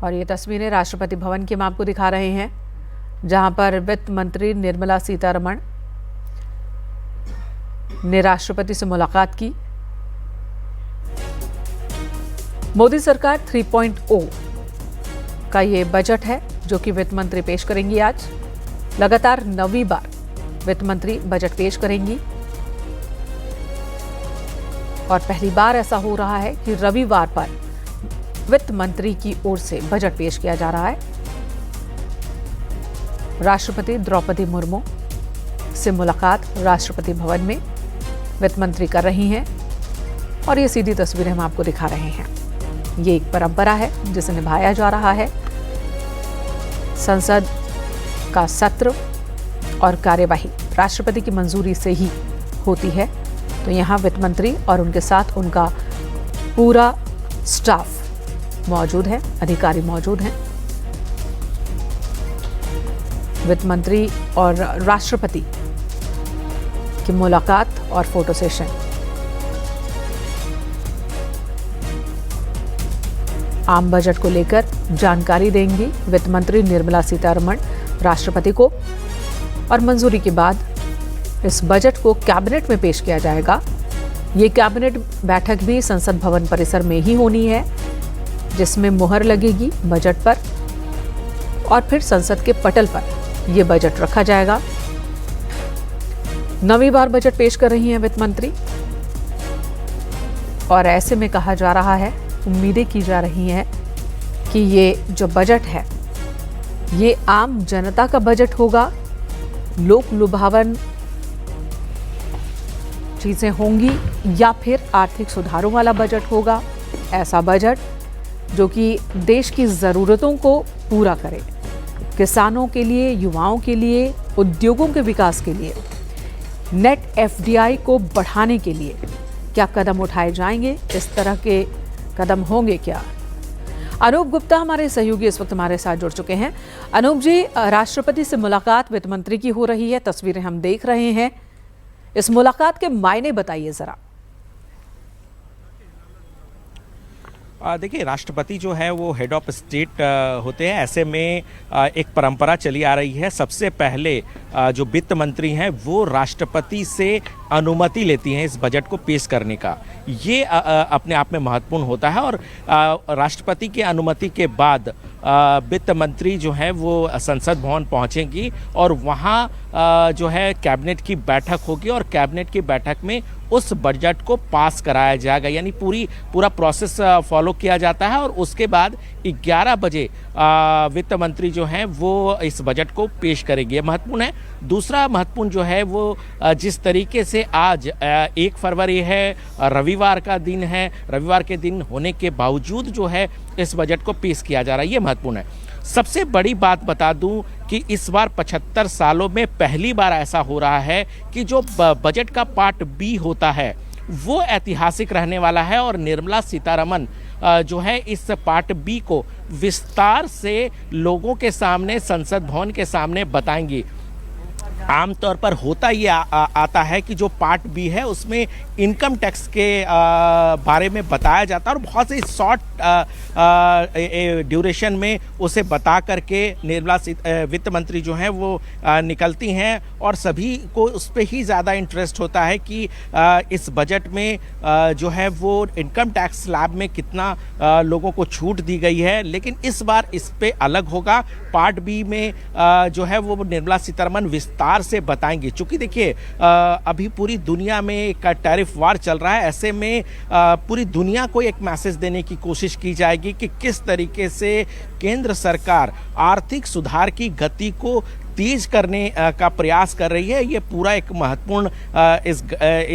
और ये तस्वीरें राष्ट्रपति भवन की हम आपको दिखा रहे हैं, जहां पर वित्त मंत्री निर्मला सीतारमण ने राष्ट्रपति से मुलाकात की। मोदी सरकार 3.0 का ये बजट है जो कि वित्त मंत्री पेश करेंगी। आज लगातार 9वीं बार वित्त मंत्री बजट पेश करेंगी और पहली बार ऐसा हो रहा है कि रविवार पर वित्त मंत्री की ओर से बजट पेश किया जा रहा है। राष्ट्रपति द्रौपदी मुर्मू से मुलाकात राष्ट्रपति भवन में वित्त मंत्री कर रही हैं और ये सीधी तस्वीरें हम आपको दिखा रहे हैं। ये एक परंपरा है जिसे निभाया जा रहा है। संसद का सत्र और कार्यवाही राष्ट्रपति की मंजूरी से ही होती है, तो यहाँ वित्त मंत्री और उनके साथ उनका पूरा स्टाफ मौजूद है, अधिकारी मौजूद हैं। वित्त मंत्री और राष्ट्रपति की मुलाकात और फोटो सेशन। आम बजट को लेकर जानकारी देंगी वित्त मंत्री निर्मला सीतारमण राष्ट्रपति को और मंजूरी के बाद इस बजट को कैबिनेट में पेश किया जाएगा। ये कैबिनेट बैठक भी संसद भवन परिसर में ही होनी है, जिसमें मुहर लगेगी बजट पर और फिर संसद के पटल पर यह बजट रखा जाएगा। 9वीं बार बजट पेश कर रही हैं वित्त मंत्री और ऐसे में कहा जा रहा है, उम्मीदें की जा रही हैं कि ये जो बजट है ये आम जनता का बजट होगा, लोक लुभावन चीजें होंगी या फिर आर्थिक सुधारों वाला बजट होगा। ऐसा बजट जो कि देश की ज़रूरतों को पूरा करे, किसानों के लिए, युवाओं के लिए, उद्योगों के विकास के लिए, नेट एफडीआई को बढ़ाने के लिए क्या कदम उठाए जाएंगे, इस तरह के कदम होंगे क्या। अनूप गुप्ता हमारे सहयोगी इस वक्त हमारे साथ जुड़ चुके हैं। अनूप जी, राष्ट्रपति से मुलाकात वित्त मंत्री की हो रही है, तस्वीरें हम देख रहे हैं। इस मुलाकात के मायने बताइए जरा। देखिए, राष्ट्रपति जो है वो हेड ऑफ स्टेट होते हैं। ऐसे में एक परंपरा चली आ रही है। सबसे पहले जो वित्त मंत्री हैं वो राष्ट्रपति से अनुमति लेती हैं इस बजट को पेश करने का। ये अपने आप में महत्वपूर्ण होता है और राष्ट्रपति की अनुमति के बाद वित्त मंत्री जो है वो संसद भवन पहुंचेंगी और वहाँ जो है कैबिनेट की बैठक होगी और कैबिनेट की बैठक में उस बजट को पास कराया जाएगा। यानी पूरा प्रोसेस फॉलो किया जाता है और उसके बाद 11 बजे वित्त मंत्री जो हैं वो इस बजट को पेश करेंगे। महत्वपूर्ण है। दूसरा महत्वपूर्ण जो है वो जिस तरीके से आज 1 फरवरी है, रविवार का दिन है, रविवार के दिन होने के बावजूद जो है इस बजट को पेश किया जा रहा है, ये महत्वपूर्ण है। सबसे बड़ी बात बता दूं कि इस बार 75 सालों में पहली बार ऐसा हो रहा है कि जो बजट का पार्ट बी होता है वो ऐतिहासिक रहने वाला है और निर्मला सीतारमण जो है इस पार्ट बी को विस्तार से लोगों के सामने, संसद भवन के सामने बताएंगी। आमतौर पर होता ये आता है कि जो पार्ट बी है उसमें इनकम टैक्स के बारे में बताया जाता है और बहुत ही शॉर्ट ड्यूरेशन में उसे बता करके निर्मला वित्त मंत्री जो हैं वो निकलती हैं और सभी को उस पर ही ज़्यादा इंटरेस्ट होता है कि इस बजट में जो है वो इनकम टैक्स स्लैब में कितना लोगों को छूट दी गई है। लेकिन इस बार इस पे अलग होगा। पार्ट बी में जो है वो निर्मला सीतारमण विस्तार से बताएंगे। चूंकि देखिए अभी पूरी दुनिया में एक टैरिफ वार चल रहा है, ऐसे में पूरी दुनिया को एक मैसेज देने की कोशिश की जाएगी कि किस तरीके से केंद्र सरकार आर्थिक सुधार की गति को तेज करने का प्रयास कर रही है। ये पूरा एक महत्वपूर्ण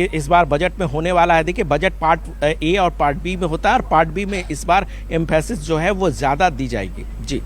इस बार बजट में होने वाला है। देखिए, बजट पार्ट ए और पार्ट बी में होता है और पार्ट बी में इस बार एम्फेसिस जो है वो ज़्यादा दी जाएगी। जी।